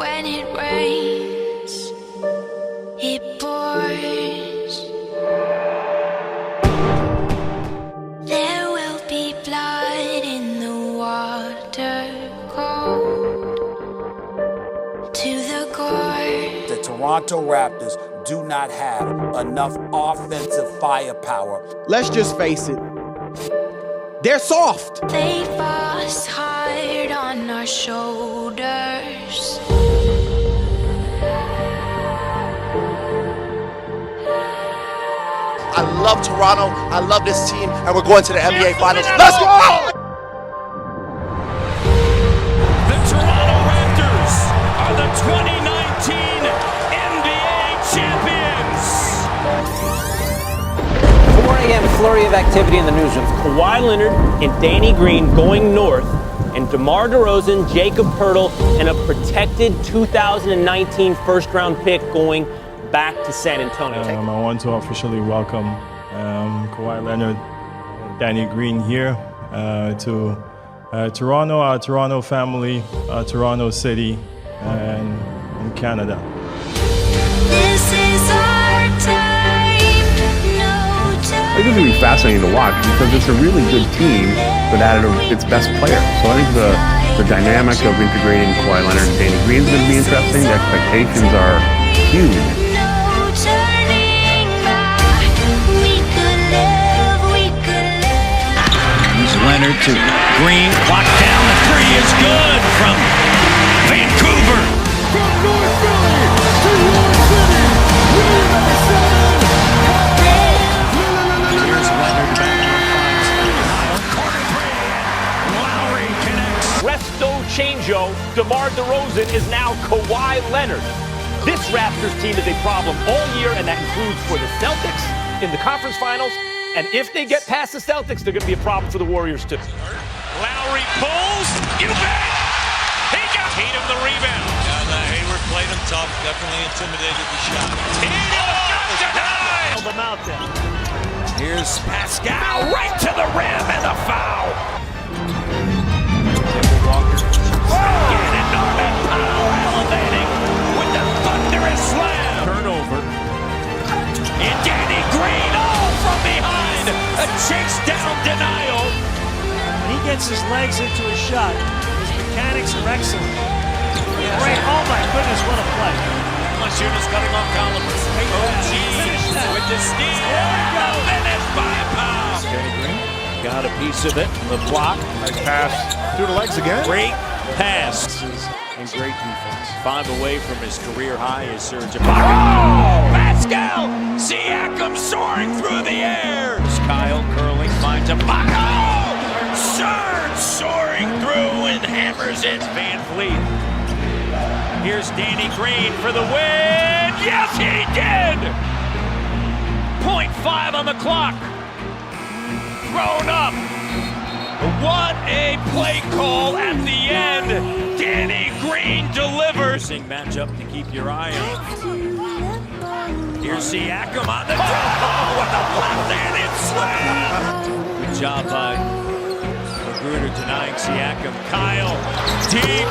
When it rains, it pours. There will be blood in the water, cold to the core. The Toronto Raptors do not have enough offensive firepower. Let's just face it, they're soft. They boss hard on our shoulders. I love Toronto, I love this team, and we're going to the NBA Finals. Let's go! The Toronto Raptors are the 2019 NBA champions. 4 a.m. flurry of activity in the newsrooms. Kawhi Leonard and Danny Green going north, and DeMar DeRozan, Jacob Poeltl, and a protected 2019 first-round pick going back to San Antonio. I want to officially welcome Kawhi Leonard, Danny Green here to Toronto, our Toronto family, Toronto City, and in Canada. This is our time, no time. I think it's going to be fascinating to watch because it's a really good team that added its best player. So I think the dynamic of integrating Kawhi Leonard and Danny Green is going to be interesting. The expectations are huge. Leonard to Green, locked down, the three is good from Vancouver. From North Philly to York City, Here's Leonard back. Corner three, Lowry connects. Resto changeo, DeMar DeRozan is now Kawhi Leonard. This Raptors team is a problem all year, and that includes for the Celtics in the conference finals. And if they get past the Celtics, they're going to be a problem for the Warriors, too. Lowry pulls. You bet. He got Tatum the rebound. Hayward played him tough. Definitely intimidated the shot. Tatum denied. Them out there. Here's Pascal right to the rim and the foul. Walker. Again, and Norman Powell elevating with the thunderous slam. Turnover. And Danny Green all from behind. A chase down denial. He gets his legs into his shot. His mechanics are excellent. Great. Oh my goodness, what a play. Valanciunas cutting off Gallagher. OG with the steal. Finish by Powell. Danny Green got a piece of it. The block. Nice pass through the legs again. Great pass. And great defense. 5 away from his career high is Serge Ibaka. Pascal Siakam soaring through the air. Kyle curling finds Ibaka. Serge soaring through and hammers it. Van Fleet. Here's Danny Green for the win. Yes, he did. 0.5 on the clock. Thrown up. What a play call at the end. Danny Green delivers. Matchup to keep your eye on. Here's Siakam on the dribble with the left-handed slam. Good job by Magruder denying Siakam. Kyle, deep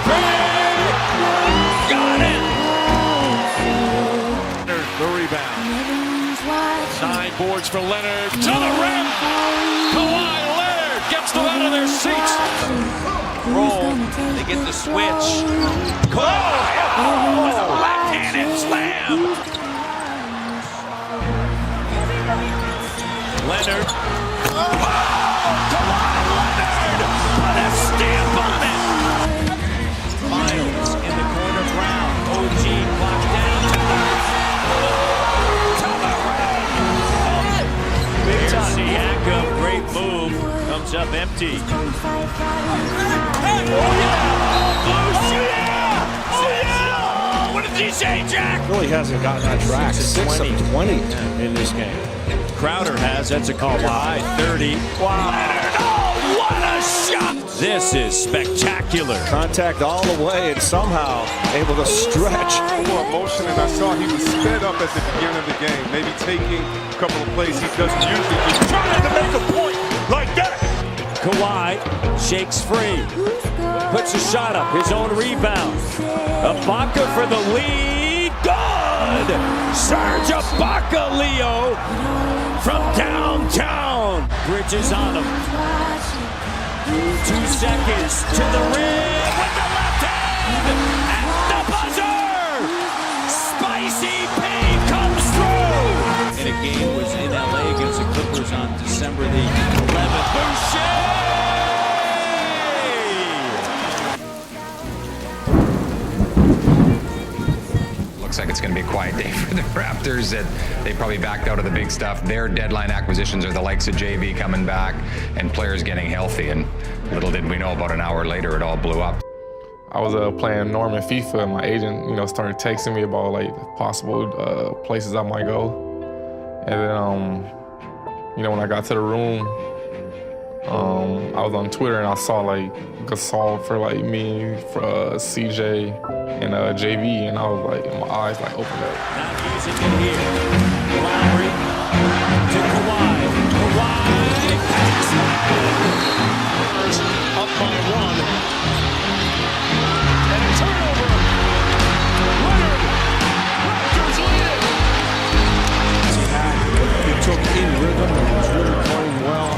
got it. The rebound. 9 boards for Leonard to the rim. Kawhi Leonard gets them out of their seats. Roll. They get the switch. Kawhi with a left-handed slam. Leonard. Kawhi Leonard put a stamp on it. Miles in the corner. Brown. OG blocked down to the rim. Big time. Siakam, great move. Comes up empty. Oh yeah! Oh yeah! Oh yeah! What did he say, Jack? Really hasn't gotten on track. 6 of 20 in this game. Crowder has, that's a career high, 30. Wow. Leonard, oh, what a shot! This is spectacular. Contact all the way and somehow able to stretch. More emotion, and I saw he was sped up at the beginning of the game. Maybe taking a couple of plays he doesn't usually, just trying to make a point like that. Kawhi shakes free, puts a shot up, his own rebound. Ibaka for the lead, good! Serge Ibaka, Leo, from downtown. Bridges on him. 2 seconds to the rim with the left hand at the buzzer. Spicy P comes through. And a game was in LA against the Clippers on December the 11th. Boucher! Looks like it's going to be a quiet day for the Raptors. That they probably backed out of the big stuff. Their deadline acquisitions are the likes of JV coming back and players getting healthy. And little did we know, about an hour later, it all blew up. I was playing Norman FIFA, and my agent, started texting me about like possible places I might go. And then, when I got to the room, I was on Twitter and I saw like Gasol for like me, for CJ, and JV, and I was like, my eyes like opened up. Not using it here. Lowry to Kawhi. Kawhi pass. Up by 1. And a turnover. Leonard. Raptors lead it. He took in rhythm and was really playing well.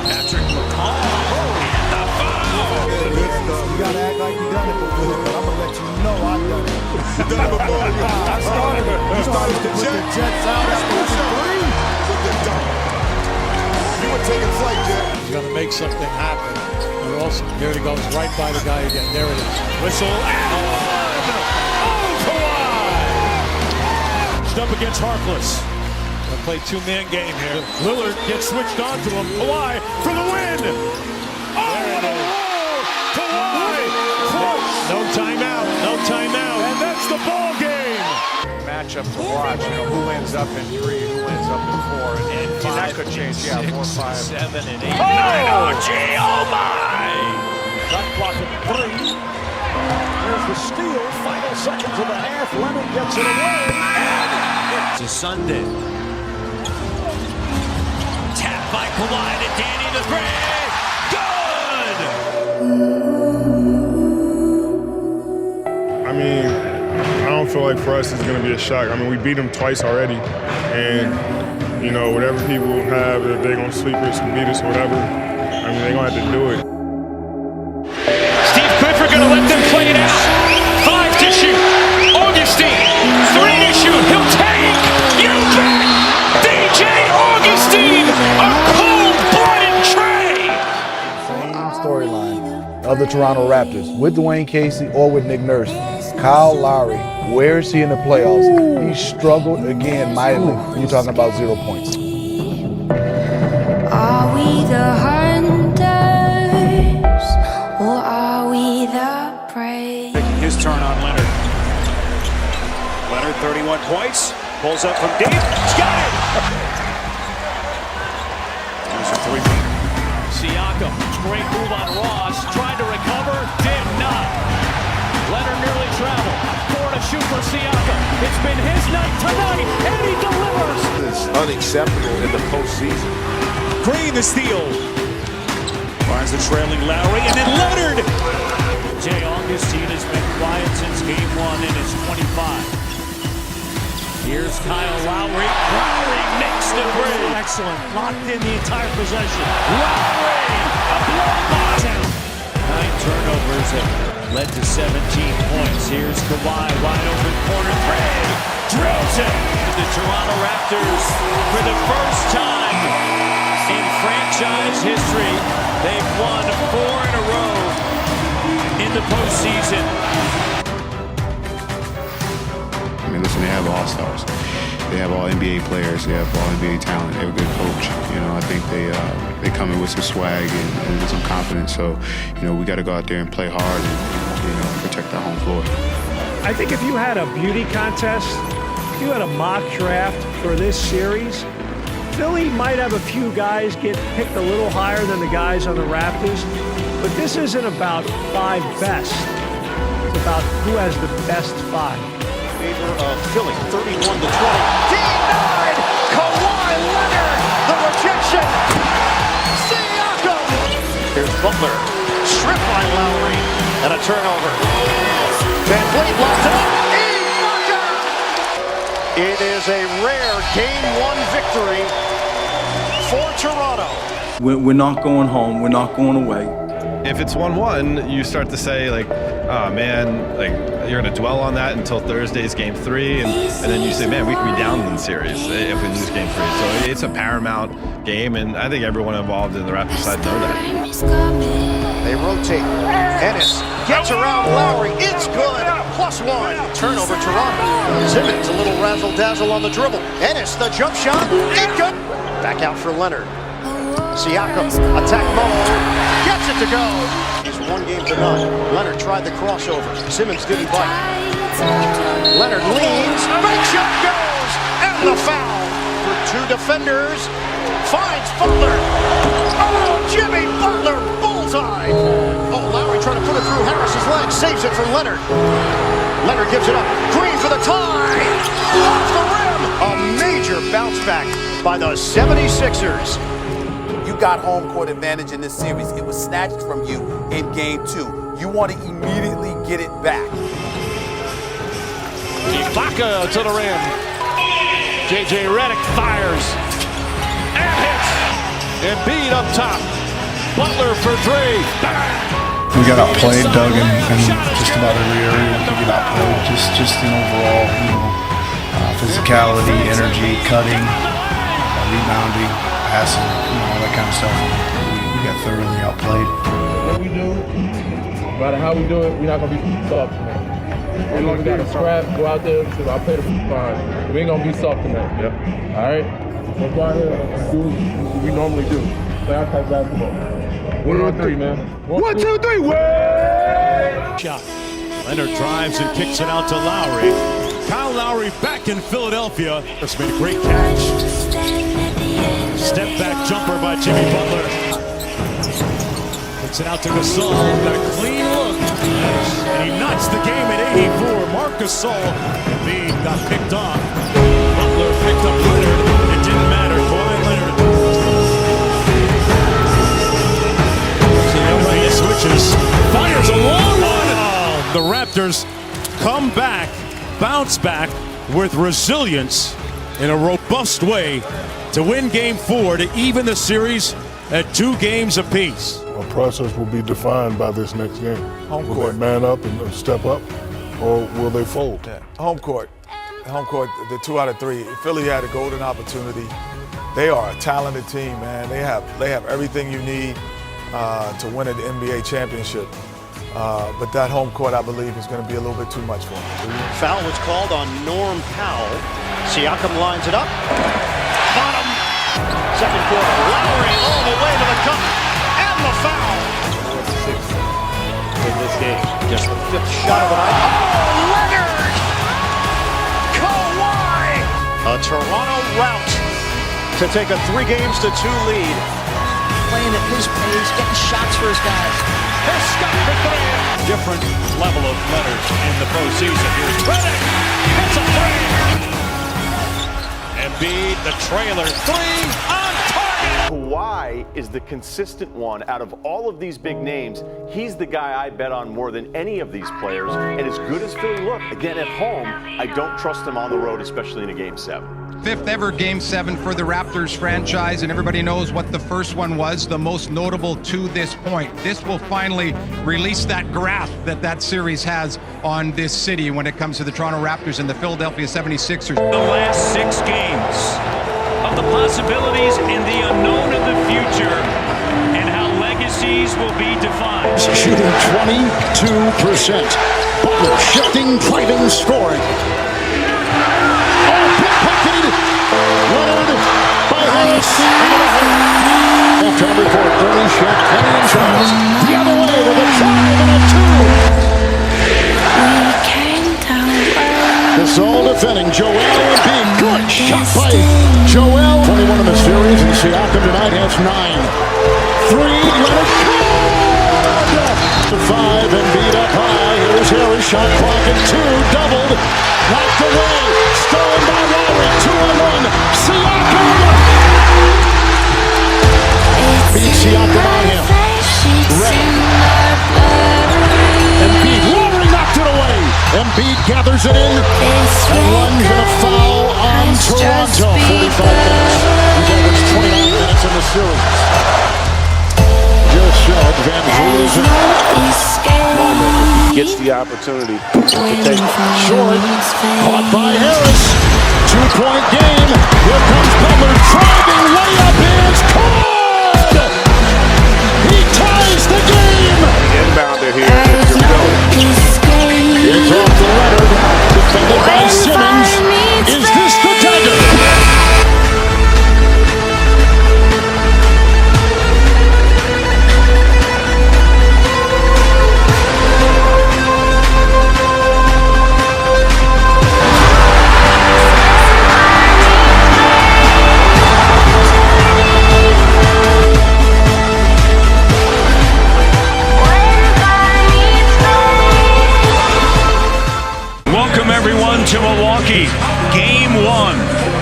Patrick McCall. And the foul. Good stuff. You gotta act like you done it before, but I'm gonna let you know I done it. You done it before. I started it. You started to put the Jets out after the 3. With the dunk. You were taking flight, Jet. He's going to make something happen. And also, there he goes, right by the guy again. There it is. Whistle and one. Oh, Kawhi. Up against Harkless. Going to play 2-man game here. Lillard gets switched on to him. Kawhi for the win. Oh, Kawhi. No timeout. No timeout. And that's the ball game. Matchup to watch. Who ends up in 3, who ends up in 4, and 5, that could change. 4, 5, 7, and 8. Oh, gee, oh my! Shot clock at 3. There's the steal. Final seconds of the half. Leonard gets it away. It's a Sunday. Tap by Kawhi to Danny the Great. Good! I mean, I don't feel like for us it's going to be a shock. I mean, we beat them twice already. And, whatever people have, if they're going to sweep us and beat us or whatever, I mean, they're going to have to do it. Steve Clifford going to let them play it out. 5 to shoot. Augustine. 3 to shoot. He'll take. You bet. DJ Augustine. A cold-blooded tray. Same storyline of the Toronto Raptors with Dwayne Casey or with Nick Nurse. Kyle Lowry, where is he in the playoffs? He struggled again mightily when you're talking about 0 points. Are we the hunters or are we the prey? Taking his turn on Leonard. Leonard, 31 points. Pulls up from deep. He's got it! There's a 3. Siakam, great move on Ross. Tried to recover, did not. Leonard nearly traveled. 4 to shoot for Siakam. It's been his night tonight, and he delivers. It's unacceptable in the postseason. Green the steal. Finds the trailing Lowry, and then Leonard. Jay Augustine has been quiet since game 1 and is 25. Here's Kyle Lowry. Lowry makes the break. Excellent. Locked in the entire possession. Lowry, a blow by. 9 turnovers have led to 17 points. Here's Kawhi, wide open corner 3. Drills it. The Toronto Raptors, for the first time in franchise history, they've won 4 in a row in the postseason. I mean, listen, they have all-stars. They have all NBA players. They have all NBA talent. They have a good coach. I think they come in with some swag and with some confidence. So, we got to go out there and play hard and protect our home floor. I think if you had a beauty contest, if you had a mock draft for this series, Philly might have a few guys get picked a little higher than the guys on the Raptors. But this isn't about 5 best. It's about who has the best 5. Favor of Philly, 31 to 20. Denied! Kawhi Leonard, the rejection. Siakam Here's Butler, stripped by Lowry, and a turnover. Van Vliet locks it up. It is a rare Game 1 victory for Toronto. We're not going home. We're not going away. If it's 1-1, you start to say, like, oh, man, like, you're going to dwell on that until Thursday's Game 3, and then you say, man, we could be down in the series if we lose Game 3. So it's a paramount game, and I think everyone involved in the Raptors side know that. They rotate. Ennis gets around Lowry. It's good. +1. Turnover Toronto. Simmons a little razzle-dazzle on the dribble. Ennis, the jump shot. It good. Back out for Leonard. Siakam, attack Mo. Gets it to go. He's 1-0. Leonard tried the crossover. Simmons didn't bite. Leonard leans. Big shot goes. And the foul for 2 defenders. Finds Butler. Oh, Jimmy Butler. Bullseye. Oh, Lowry trying to put it through Harris's legs. Saves it for Leonard. Leonard gives it up. Green for the tie. Off the rim. A major bounce back by the 76ers. You got home court advantage in this series. It was snatched from you in Game 2. You want to immediately get it back. Ibaka to the rim. J.J. Redick fires and hits. Embiid up top. Butler for 3. We got outplayed, Doug, in just about every area. I think we got outplayed just in overall, physicality, energy, cutting, rebounding, passing, all that kind of stuff. We got thoroughly outplayed. What we do, no matter how we do it, we're not gonna be soft tonight. We're gonna gotta scrap, go out there, so I'll play the fine. We ain't gonna be soft tonight. Yep. All right. So go out here and do what we normally do. Play our type basketball. 1 on 3, man. 1, 2, 3. Way! Shot. Leonard drives and kicks it out to Lowry. Kyle Lowry back in Philadelphia. That's made a great catch. Step back jumper by Jimmy Butler. Kicks it out to Gasol. Got a clean look. And he knocks the game at 84. Marc Gasol. Embiid got picked off. Butler picked up Leonard. It didn't matter. Kawhi Leonard. He switches. Fires a long one. Oh, the Raptors come back, bounce back with resilience in a robust way to win Game 4 to even the series at 2 games apiece. Our process will be defined by this next game. Home will court. they man up and step up, or will they fold? Yeah. Home court, the 2 out of 3. Philly had a golden opportunity. They are a talented team, man. They have everything you need to win an NBA championship. But that home court, I believe, is going to be a little bit too much for them. Foul was called on Norm Powell. Siakam lines it up. Bottom. Second quarter. Lowry all the way to the cup. And the foul. 6th in this game. Just the 5th shot of the night. Oh, Leonard! Kawhi! A Toronto rout to take a 3-2 lead. Playing at his pace, getting shots for his guys. Here's Scott for 3. Different level of Leonard in the postseason. Here's Redick. Hits a 3. Embiid, the trailer. 3 on target. Kawhi is the consistent one out of all of these big names. He's the guy I bet on more than any of these players. And as good as Philly look, again at home, I don't trust him on the road, especially in a Game 7. 5th ever Game 7 for the Raptors franchise, and everybody knows what the first one was, the most notable to this point. This will finally release that grasp that series has on this city when it comes to the Toronto Raptors and the Philadelphia 76ers. The last 6 games of the possibilities and the unknown of the future and how legacies will be defined. Shooting 22%. Butler shifting, fighting, scoring. Leonard by Harris. After every court, early shot, and Charles. The other way with a 5 and a 2. Gasol defending. Joel Embiid. Good shot by Joel. 21 in the series, and Siakam tonight has 9. 3, Leonard. Good. To 5, Embiid up high. Here's Harris. Shot clock at 2. Doubled. Knocked away. Stolen by Lowry. 2-on-1. Siakam. Beat Siakam on him. Embiid, Lowry knocked it away. Embiid gathers it in and runs in a foul on Toronto. 45 minutes. He's averaged 29 minutes in the series. Just said Van Vliet. He gets the opportunity to take Short, caught by Harris. 2-point game. Here comes Butler driving layup is good. He ties the game. Inbounder here if you're Philly. It's off the Leonard, defended by Simmons. Is this the dagger? To Milwaukee, Game 1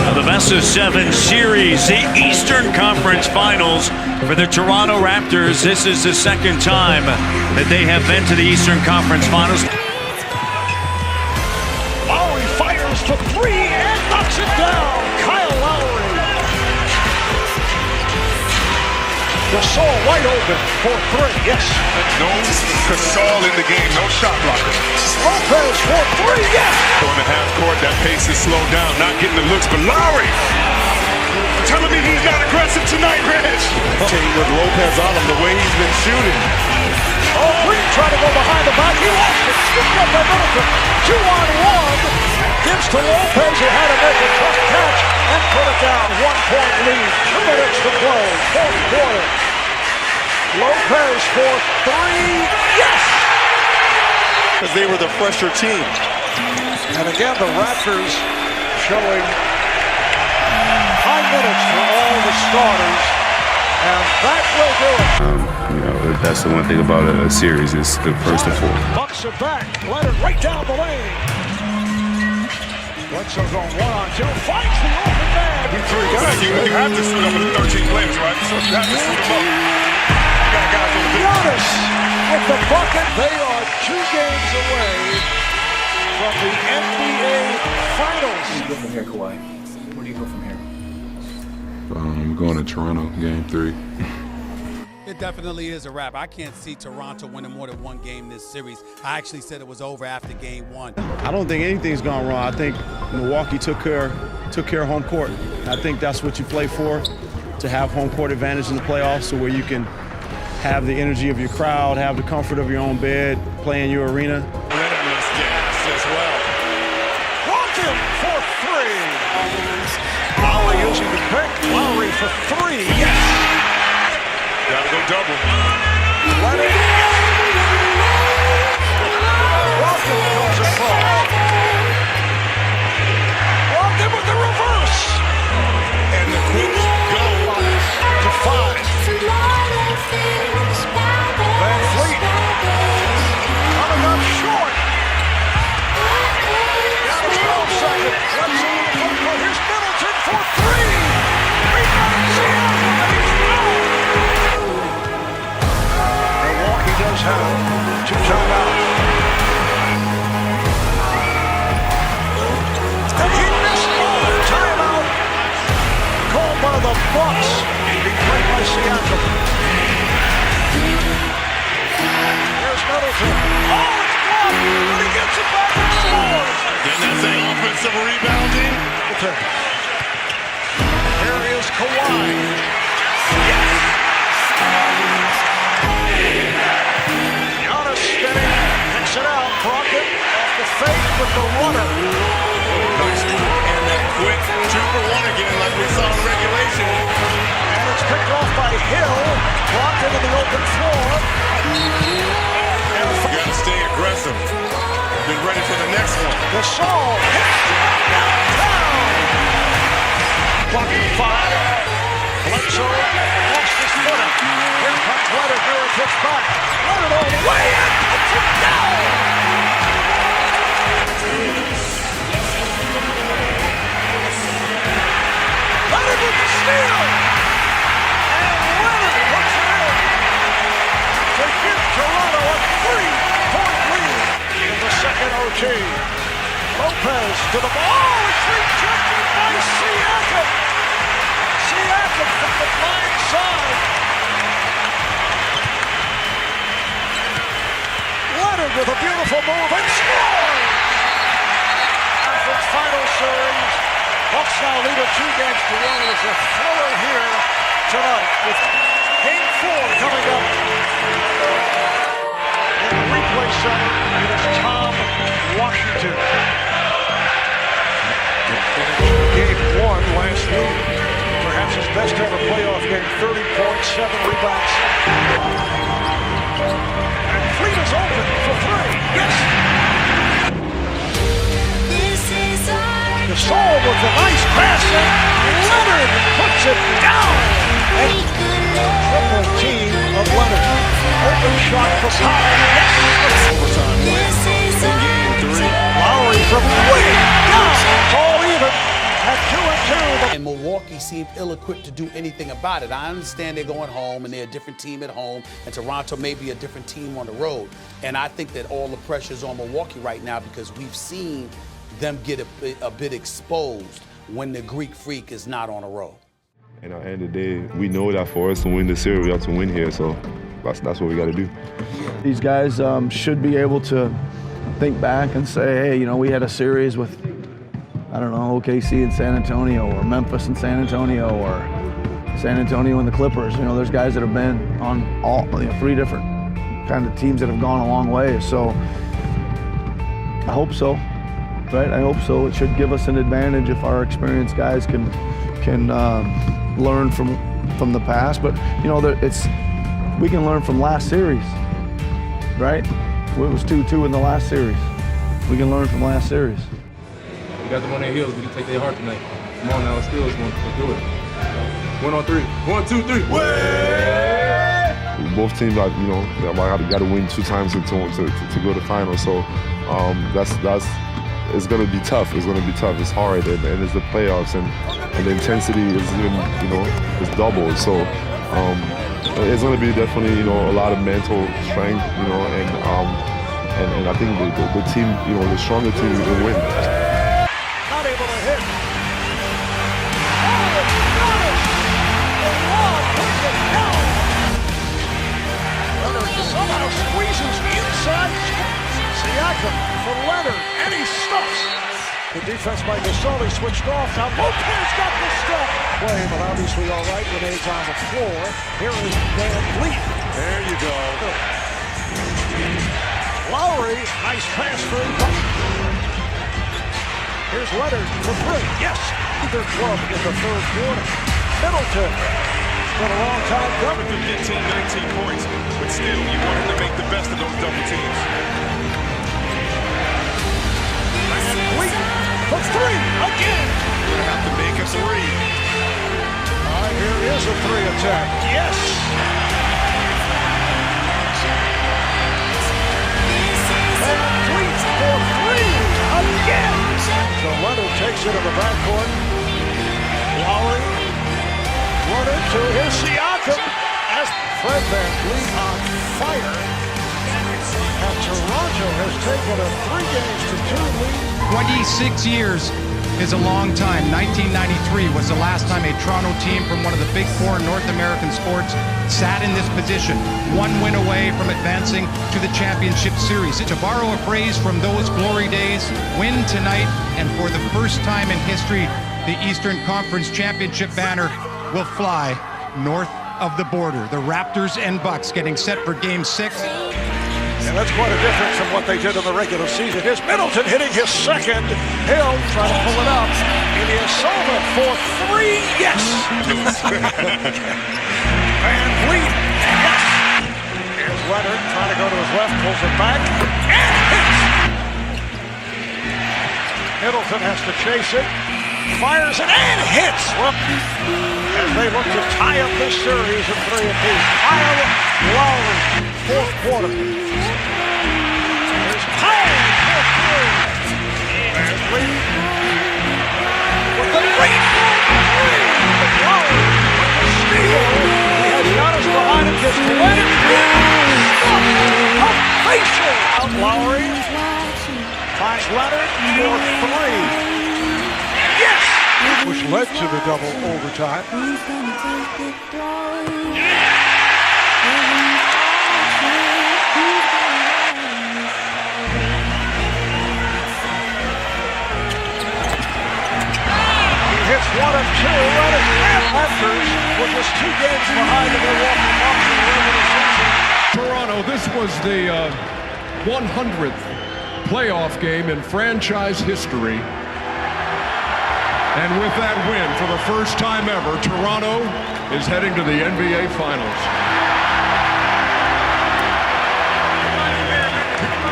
of the best-of-7 series, the Eastern Conference Finals for the Toronto Raptors. This is the second time that they have been to the Eastern Conference Finals. Lowry fires for three and knocks it down. Kyle Lowry. Gasol wide open for three. Yes. No Gasol in the game. No shot blocker. Lopez for three. Yes. On the half court, that pace is slowed down. Not getting the looks, but Lowry. Telling me he's not aggressive tonight, Rich. With Lopez on him, the way he's been shooting. Oh, Green trying to go behind the back. He lost it. Scooped up by Middleton. 2-on-1. Gives to Lopez, who had to make a tough catch and put it down. 1-point lead. 2 minutes to play. Fourth quarter. Lopez for three. Yes! Because they were the fresher team. And again, the Raptors showing high minutes for all the starters. And that will do it. That's the one thing about a series is the first and fourth. Bucks are back. Leonard right down the lane. Bledsoe going 1-on-2. Finds the open man. Three guys. You have to suit up with 13 players, right? So you have to suit them up. Giannis with the bucket. They are 2 games away from the NBA Finals. Where do you go from here, Kawhi? Where do you go from here? We're going to Toronto, Game 3. It definitely is a wrap. I can't see Toronto winning more than one game this series. I actually said it was over after Game 1. I don't think anything's gone wrong. I think Milwaukee took care of home court. I think that's what you play for, to have home court advantage in the playoffs, so where you can have the energy of your crowd, have the comfort of your own bed, play in your arena. Limitless gas as well. Brogdon for three. Lowry using the pick. Lowry for three. Yes. Gotta go double. Leonard. Brogdon goes across. Brogdon with the reverse. And the quick go to 5. Van Vliet coming up short. Down to 12 seconds. Let's see the front court. Here's Middleton for three. Rebound, Siakam, and he's out. Milwaukee does have 2 timeouts. And he missed one timeout. Called by the Bucks. Being played by Siakam. Here's Middleton. Oh, it's blocked, but he gets it back and scores. Then that's that offensive rebounding. Here is Kawhi. Yes. Giannis spinning, picks it out. Brogdon off the fake with the runner. Nice move. And that quick 2-for-1 again, like we saw in regulation. And it's picked off by Hill. Brogdon in the open floor. You gotta stay aggressive. Be ready for the next one. Gasol hits downtown. Blocking 5. Bledsoe lost his footing. Here comes Leonard. Miller kicks back. Leonard all the way and puts it down. Leonard with the steal. And Leonard puts it in. To Lopez to the ball. It's rejected by Siakam. Siakam from the blind side. Leonard with a beautiful move and scores! Final series. Bucks now lead it 2-1. It's a thriller here tonight with Game 4 coming up. In the replay center, it is Tom Washington. Game 1 last week. Perhaps his best ever playoff game. 30 points, 7 rebounds. And Fleet is open for 3. Yes! Gasol with a nice pass, and Leonard puts it down. And triple team of Leonard. Open shot for Powell. Yes! Overtime win in Game 3. Lowry from way down. It's all even at 2-2. And Milwaukee seemed ill-equipped to do anything about it. I understand they're going home and they're a different team at home, and Toronto may be a different team on the road. And I think that all the pressure is on Milwaukee right now because we've seen them get a bit exposed when the Greek Freak is not on a roll. And at the end of the day, we know that for us to win the series, we have to win here. So that's what we got to do. These guys should be able to think back and say, hey, you know, we had a series with, I don't know, OKC and San Antonio, or Memphis and San Antonio, or San Antonio and the Clippers. You know, there's guys that have been on all 3 different kind of teams that have gone a long way. So I hope so. Right, I hope so. It should give us an advantage if our experienced guys can learn from the past. But you know, we can learn from last series, right? It was 2-2 in the last series. We can learn from last series. We got them on their heels. We can take their heart tonight. Come on now, let's do it. Let's do it. 1 on 3. 1, 2, 3. Both teams, got to win 2 times to go to the final. So it's going to be tough. It's going to be tough. It's hard, and it's the playoffs, and the intensity is even, it's double. So it's going to be definitely, a lot of mental strength, and I think the team, the stronger team will win. Not able to hit. Leonard somehow squeezes inside. Siakam for Leonard, and he stuffs. The defense by Gasol, he switched off. Now Lopez got the step. Play, but obviously all right. Renee's on the floor. Here is Van Vliet. There you go. Lowry, nice pass for him. Here's Leonard for 3. Yes, either club in the third quarter. Middleton. Been a long time coming. 15, 19 points, but still, you want him to make the best of those double teams. Van Vliet for 3 again. You're gonna have to make a 3. Here is a 3 attack. Yes. Van Vliet for 3 again. So Leonard takes it to the backcourt. Lowry. Leonard to his Siakam as Fred Van Vliet on fire. And Toronto has taken a 3 games to 2 lead. 26 years is a long time. 1993 was the last time a Toronto team from one of the big 4 North American sports sat in this position. 1 win away from advancing to the championship series. To borrow a phrase from those glory days, win tonight, and for the first time in history, the Eastern Conference Championship banner will fly north of the border. The Raptors and Bucks getting set for Game 6. And that's quite a difference from what they did in the regular season. Here's Middleton hitting his second. Hill trying to pull it up. Ilyasova for 3. Yes! Van Vliet. Yes! Here's Leonard trying to go to his left. Pulls it back. And hits! Middleton has to chase it. Fires it and hits! As they look to tie up this series of 3 apiece. Kyle Lowry, 4th quarter. There's Powell for 3. Van Vliet with the great 3. Lowry with the steal. He has Giannis behind him, gets Leonard. A facial of Lowry. Finds Leonard. for three. Yes! Which led to the double overtime. Hits one of two, and it's Raptors were just 2 games behind the Milwaukee Bucks in the regular season. Toronto, this was the 100th playoff game in franchise history. And with that win, for the first time ever, Toronto is heading to the NBA Finals.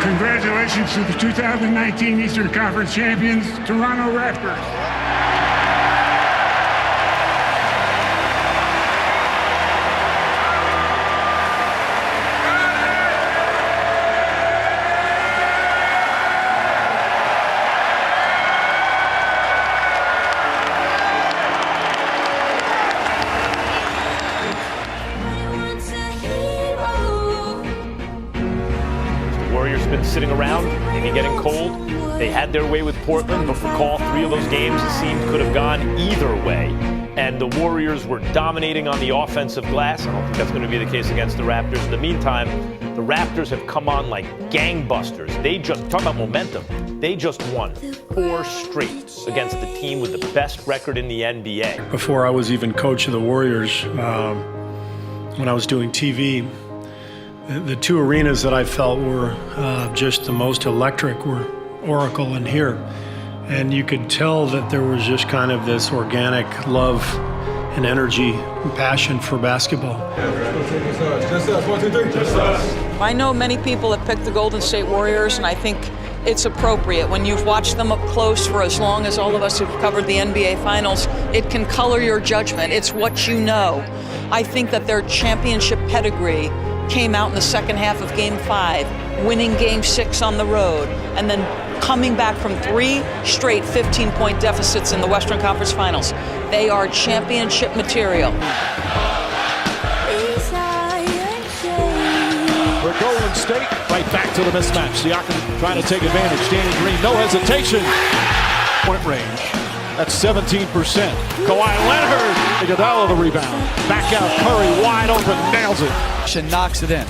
Congratulations to the 2019 Eastern Conference champions, Toronto Raptors. Been sitting around, maybe getting cold. They had their way with Portland, but recall 3 of those games it seemed could have gone either way. And the Warriors were dominating on the offensive glass. I don't think that's going to be the case against the Raptors. In the meantime, the Raptors have come on like gangbusters. They just, talk about momentum, they just won 4 straight against the team with the best record in the NBA. Before I was even coach of the Warriors, when I was doing TV, the 2 arenas that I felt were just the most electric were Oracle and here. And you could tell that there was just kind of this organic love and energy and passion for basketball. Just us. 1, 2, 3. Just us. I know many people have picked the Golden State Warriors, and I think it's appropriate. When you've watched them up close for as long as all of us who've covered the NBA Finals, it can color your judgment. It's what you know. I think that their championship pedigree came out in the second half of Game 5, winning Game 6 on the road, and then coming back from 3 straight 15-point deficits in the Western Conference Finals. They are championship material. For Golden State, right back to the mismatch. Siakam trying to take advantage. Danny Green, no hesitation. Point range. That's 17%. Kawhi Leonard. Iguodala the rebound. Back out. Curry wide open. Nails it. And knocks it in.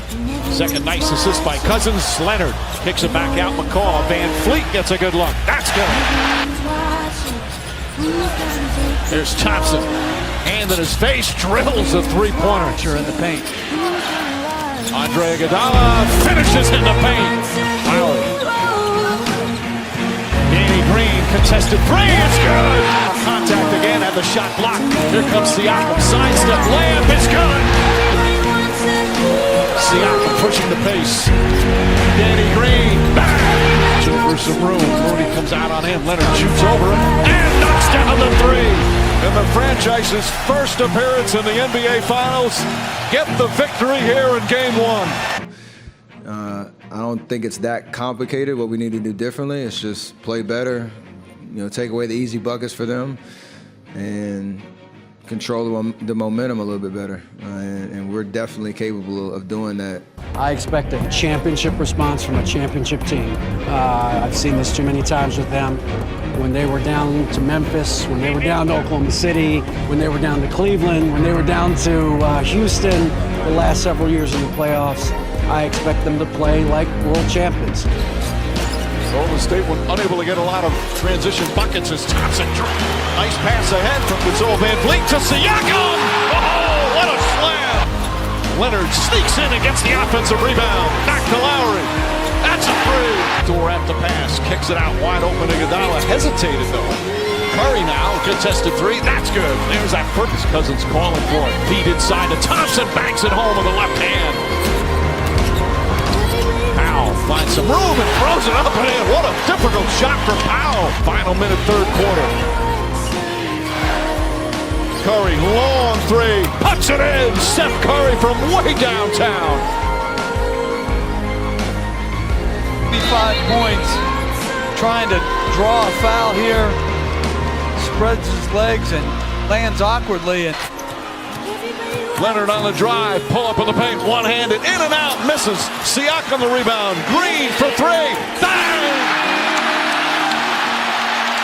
Second nice assist by Cousins. Leonard kicks it back out. McCaw. Van Fleet gets a good look. That's good. There's Thompson. Hand in his face. Drills a three-pointer. In the paint. Andre Iguodala finishes in the paint. Lowry. Danny Green contested 3. It's good. Contact again at the shot block. Here comes Siakam. Sidestep layup. It's good. Siakam pushing the pace. Danny Green. Bang. For some room. Mooney comes out on him. Leonard shoots over him and knocks down the 3. In the franchise's first appearance in the NBA Finals, get the victory here in Game 1. I don't think it's that complicated. What we need to do differently is just play better, take away the easy buckets for them, and control the momentum a little bit better. And we're definitely capable of doing that. I expect a championship response from a championship team. I've seen this too many times with them. When they were down to Memphis, when they were down to Oklahoma City, when they were down to Cleveland, when they were down to Houston the last several years in the playoffs, I expect them to play like world champions. Golden State were unable to get a lot of transition buckets as Thompson. Nice pass ahead from Gasol. Van Vliet to Siakam. Oh, what a slam! Leonard sneaks in against the offensive rebound. Back to Lowry. That's a 3. Door at the pass. Kicks it out wide open. Iguodala hesitated though. Curry now, contested 3. That's good. There's that first. Cousins calling for it. Feed inside to Thompson. Banks it home with the left hand. Powell finds some room and throws it up and in. What a difficult shot for Powell. Final minute, third quarter. Curry, long 3. Puts it in. Steph Curry from way downtown. 5 points. Trying to draw a foul here. Spreads his legs and lands awkwardly. And Leonard on the drive, pull up in the paint, one-handed, in and out, misses. Siakam the rebound, Green for 3, bang!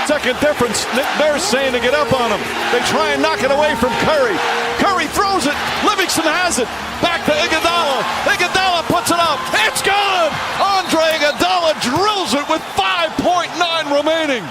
10-second difference. Nick Nurse saying to get up on him. They try and knock it away from Curry. Curry throws it. Livingston has it. Back to Iguodala. Iguodala puts it up. It's gone. Andre Iguodala drills it with 5.9 remaining.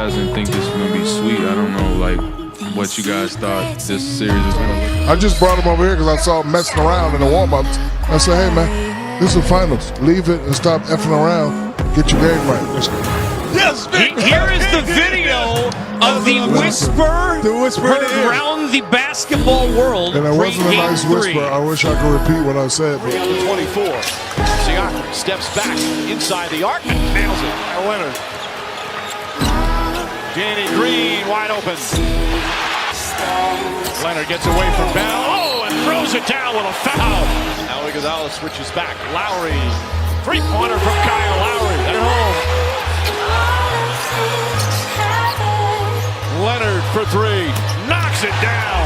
Didn't think this was gonna be sweet. I don't know, like, what you guys thought this series was gonna look. I just brought him over here because I saw him messing around in the warm-ups. I said, hey man, this is the finals. Leave it and stop effing around. Get your game right. Yes, here is the video of the whisper around the basketball world. And it wasn't a nice whisper. I wish I could repeat what I said. 24. Siakam steps back inside the arc and nails it. Leonard. Danny Green wide open. Leonard gets away from Bell. Oh, and throws it down with a foul. Now Iguodala switches back. Lowry. Three-pointer from Kyle Lowry. At home. Leonard for three. Knocks it down.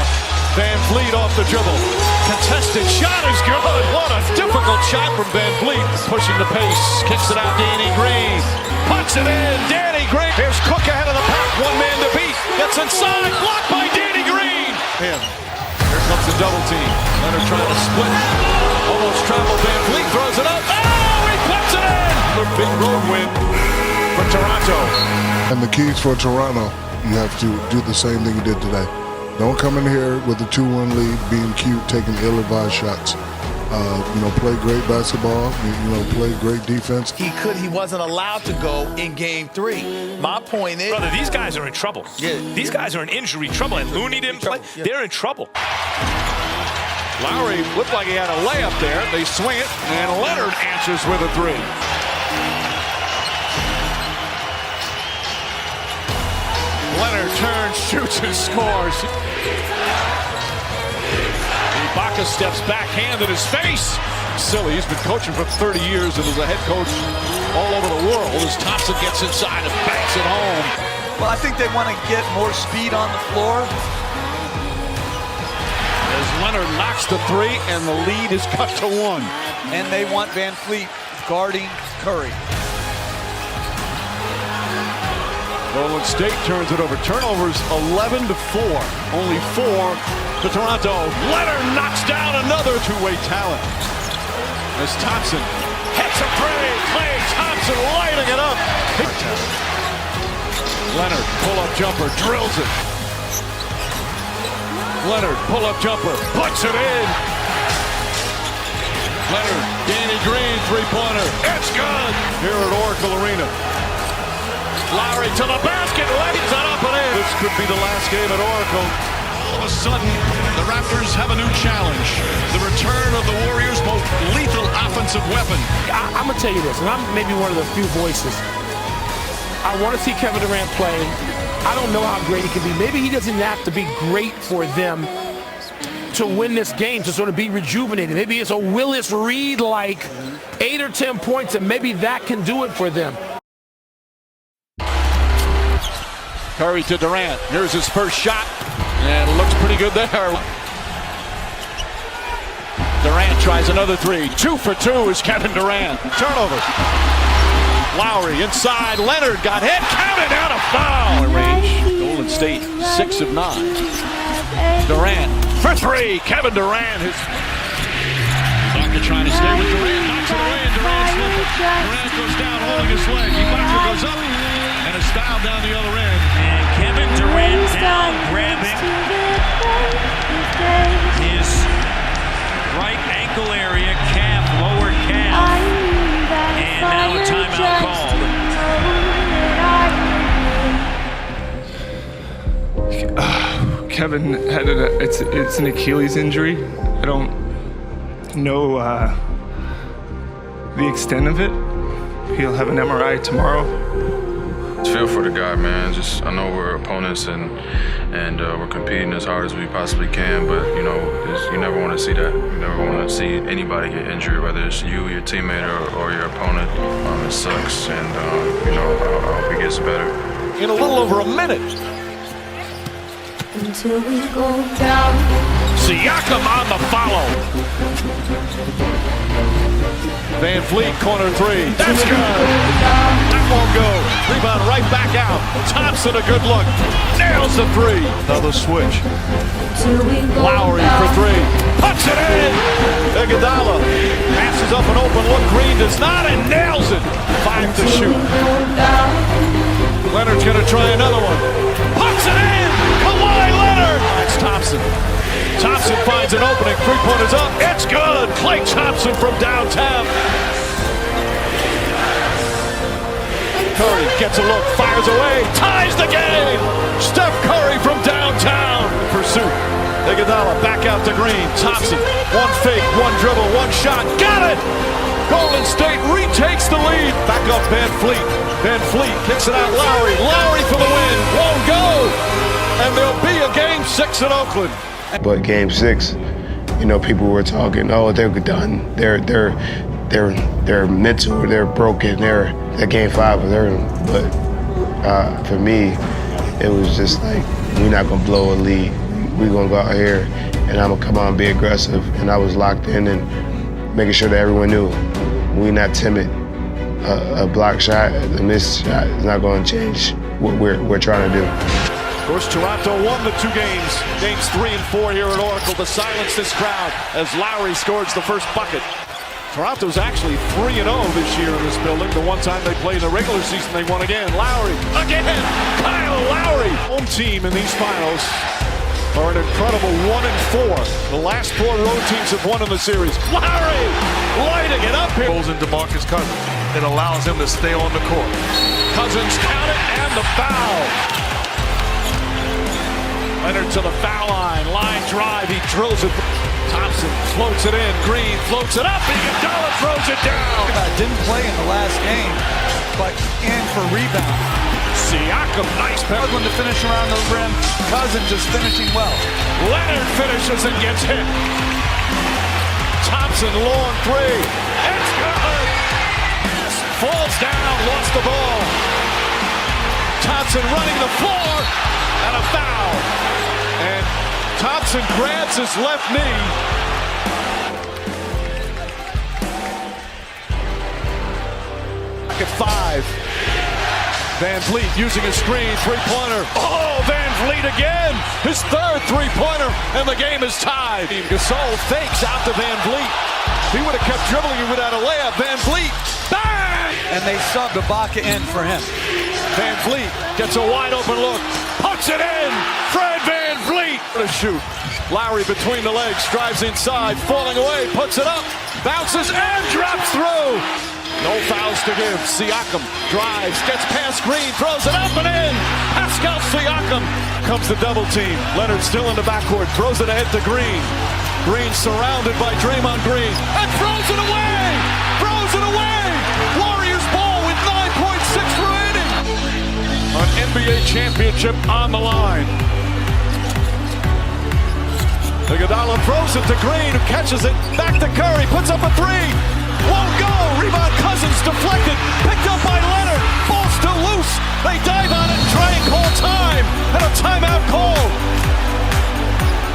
Van Vliet off the dribble. Contested shot is good. What a difficult shot from Van Vliet. Pushing the pace. Kicks it out. Danny Green. Puts it in. Danny Green. Here's Cook ahead of the pack. One man to beat. Gets inside. Blocked by Danny Green. Here comes the double team. Leonard trying to split. Almost traveled. Van Vliet throws it up. Oh, he puts it in. The big road win for Toronto. And the keys for Toronto, you have to do the same thing you did today. Don't come in here with a 2-1 lead, being cute, taking ill-advised shots. Play great basketball, play great defense. He wasn't allowed to go in game 3. My point is... Brother, these guys are in trouble. Yeah. These guys are in injury trouble, and Looney didn't play. Yeah. They're in trouble. Lowry looked like he had a layup there. They swing it, and Leonard answers with a three. Leonard turns, shoots, and scores. Ibaka steps back, hand in his face. Silly, he's been coaching for 30 years and is a head coach all over the world as Thompson gets inside and banks it home. Well, I think they want to get more speed on the floor. As Leonard knocks the three, and the lead is cut to 1. And they want Van Vliet guarding Curry. Golden State turns it over. Turnovers 11-4. Only 4 to Toronto. Leonard knocks down another two-way talent. As Thompson hits a three. Klay Thompson lighting it up. Leonard, pull-up jumper, drills it. Leonard, pull-up jumper, puts it in. Leonard, Danny Green, three-pointer. It's good. Here at Oracle Arena. Lowry to the basket, lays it up and in. This could be the last game at Oracle. All of a sudden, the Raptors have a new challenge. The return of the Warriors' most lethal offensive weapon. I'm going to tell you this, and I'm maybe one of the few voices. I want to see Kevin Durant play. I don't know how great he can be. Maybe he doesn't have to be great for them to win this game, to sort of be rejuvenated. Maybe it's a Willis Reed-like 8 or 10 points, and maybe that can do it for them. Curry to Durant. Here's his first shot, and it looks pretty good there. Durant tries another three. 2 for 2 is Kevin Durant. Turnover. Lowry inside. Leonard got hit. Counted out, a foul. Range. Golden State 6 of 9. Durant for 3. Kevin Durant. Ibaka trying to stay with Durant. Knocks it away, and Durant's looking. Durant goes down holding his leg. Ibaka goes up. And it's fouled down the other end. And Kevin Durant down grabbing his right ankle area, calf, lower calf. And now a timeout called. Kevin had it's an Achilles injury. I don't know the extent of it. He'll have an MRI tomorrow. Feel for the guy, man. I know we're opponents and we're competing as hard as we possibly can, but you never want to see that. You never want to see anybody get injured, whether it's you, your teammate, or your opponent. It sucks, and I hope he gets better. In a little over a minute. Until we go down. Siakam on the follow. Van Vliet, corner three. That's good. That won't go. Rebound right back out. Thompson, a good look. Nails the three. Another switch. Lowry for three. Puts it in. Iguodala passes up an open look. Green does not and nails it. 5 to shoot. Leonard's going to try another one. Puts it in. Kawhi Leonard. That's Thompson. Thompson finds an opening. Three-pointer's up. It's good. Klay Thompson from downtown. Curry gets a look, fires away, ties the game. Steph Curry from downtown. Pursuit. Iguodala back out to Green. Thompson, one fake, one dribble, one shot. Got it! Golden State retakes the lead. Back up Van Vliet. Van Vliet kicks it out. Lowry. Lowry for the win. Won't go. And there'll be a game 6 in Oakland. But game 6, people were talking, oh, they're done. They're mental. They're broken. They're game 5 was early. But for me, it was just like, we're not gonna blow a lead. We're gonna go out here, and I'm gonna come out and be aggressive. And I was locked in and making sure that everyone knew we're not timid. A block shot, a missed shot is not gonna change what we're trying to do. Of course, Toronto won the 2 games. Games 3 and 4 here at Oracle to silence this crowd as Lowry scores the first bucket. Toronto's actually 3-0 this year in this building. The one time they played in the regular season, they won again. Lowry, again! Kyle Lowry! Home team in these finals are an incredible 1-4. The last 4 road teams have won in the series. Lowry lighting it up here. Goes into DeMarcus Cousins. It allows him to stay on the court. Cousins count it and the foul. Leonard to the foul line. Line drive. He drills it. Thompson floats it in. Green floats it up. Iguodala throws it down. Didn't play in the last game, but in for rebound. Siakam, nice pass. One to finish around the rim. Cousins is finishing well. Leonard finishes and gets hit. Thompson, long three. It's good. Falls down, lost the ball. Thompson running the floor, and a foul. And Thompson grabs his left knee. Back at 5. Van Vliet using his screen, 3-pointer. Oh, Van Vliet again! His 3rd 3-pointer, and the game is tied. Gasol fakes out to Van Vliet. He would have kept dribbling, he would have had a layup. Van Vliet, bang! And they subbed Ibaka in for him. Van Vliet gets a wide open look, puts it in! Fred Van Vliet! What a shoot. Lowry between the legs, drives inside, falling away, puts it up, bounces and drops through! No fouls to give. Siakam drives, gets past Green, throws it up and in! Pascal Siakam comes the double team. Leonard still in the backcourt, throws it ahead to Green. Green surrounded by Draymond Green, and throws it away! Throws it away! Warriors ball with 9.6 remaining! An NBA championship on the line. Iguodala throws it to Green, who catches it, back to Curry, puts up a 3! Won't go! Rebound Cousins deflected, picked up by Leonard, ball still loose! They dive on it and try and call time, and a timeout called!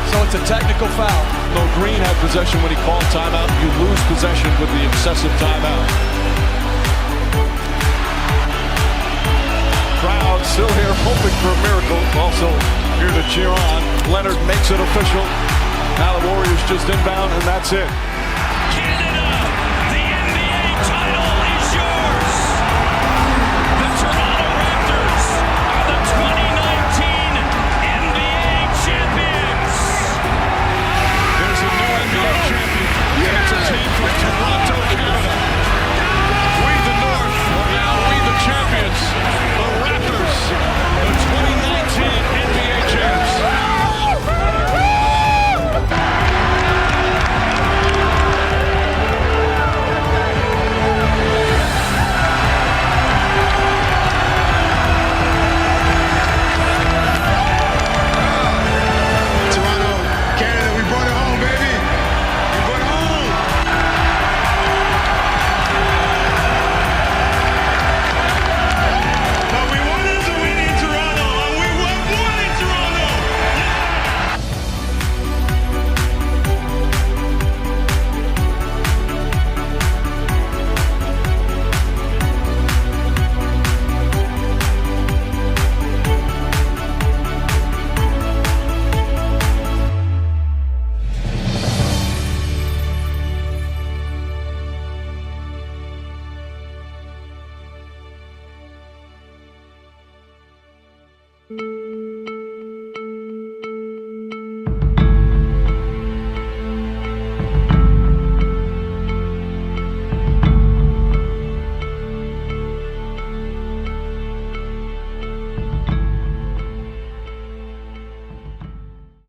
So it's a technical foul. No, Green had possession when he called timeout. You lose possession with the excessive timeout. Crowd still here hoping for a miracle. Also here to cheer on. Leonard makes it official. Now the Warriors just inbound, and that's it.